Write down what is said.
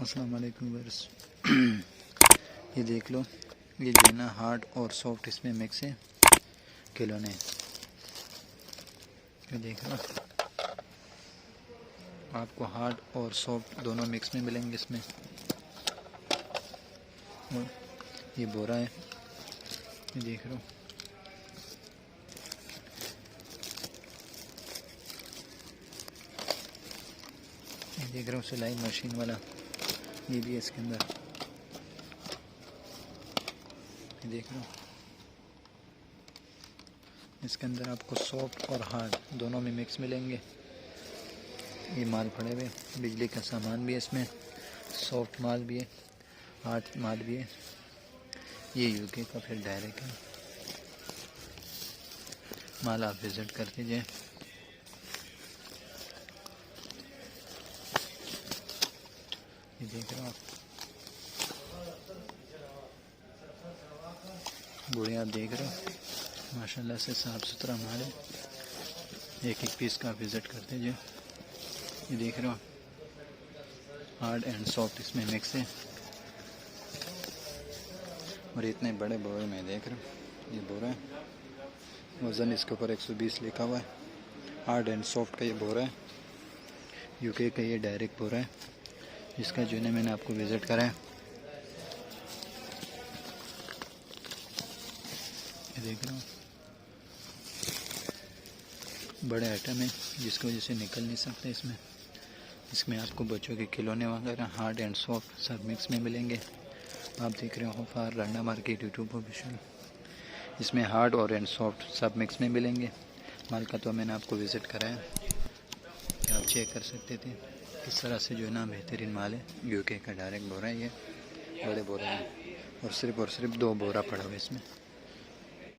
अस्सलाम वालेकुम वर्स। ये देख लो, ये जो है ना हार्ड और सॉफ्ट इसमें मिक्स है खिलौने। ये देख लो, आपको हार्ड और सॉफ्ट दोनों मिक्स में मिलेंगे इसमें। और ये बोरा है, ये देख लो। ये देख रहा हूँ सिलाई मशीन वाला, ये भी है इसके अंदर। ये देख लो, इसके अंदर आपको सॉफ्ट और हार्ड दोनों में मिक्स मिलेंगे। ये माल पड़े हुए, बिजली का सामान भी है इसमें, सॉफ्ट माल भी है, हार्ड माल भी है। ये यूके का फिर डायरेक्ट है माल, आप विज़िट कर दीजिए। ये देख रहे हो आप, बुढ़िया आप देख रहे हो, माशाल्लाह से साफ़ सुथरा माल है। एक एक पीस का आप विज़िट कर दीजिए। ये देख रहे हो, हार्ड एंड सॉफ्ट इसमें मिक्स है। और इतने बड़े बोरे में देख रहे हो, ये बोरा है, वज़न इसके ऊपर 120 लिखा हुआ है। हार्ड एंड सॉफ्ट का ये बोरा है, यूके का ये डायरेक्ट बोरा है, जिसका जो है मैंने आपको विज़िट कराया। ये देख रहे हो, बड़े आइटम है जिसकी वजह से निकल नहीं सकते इसमें। इसमें आपको बच्चों के खिलौने वगैरह हार्ड एंड सॉफ्ट सब मिक्स में मिलेंगे। आप देख रहे हो फार रंडा मार्केट यूट्यूब ऑफिशियल। इसमें हार्ड और एंड सॉफ्ट सब मिक्स में मिलेंगे। माल का तो मैंने आपको विज़िट कराया, आप चेक कर सकते थे। इस तरह से जो है ना बेहतरीन माल है, यूके का डायरेक्ट बोरा है ये, बड़े बोरा है। और सिर्फ 2 बोरा पड़ा हुआ है इसमें।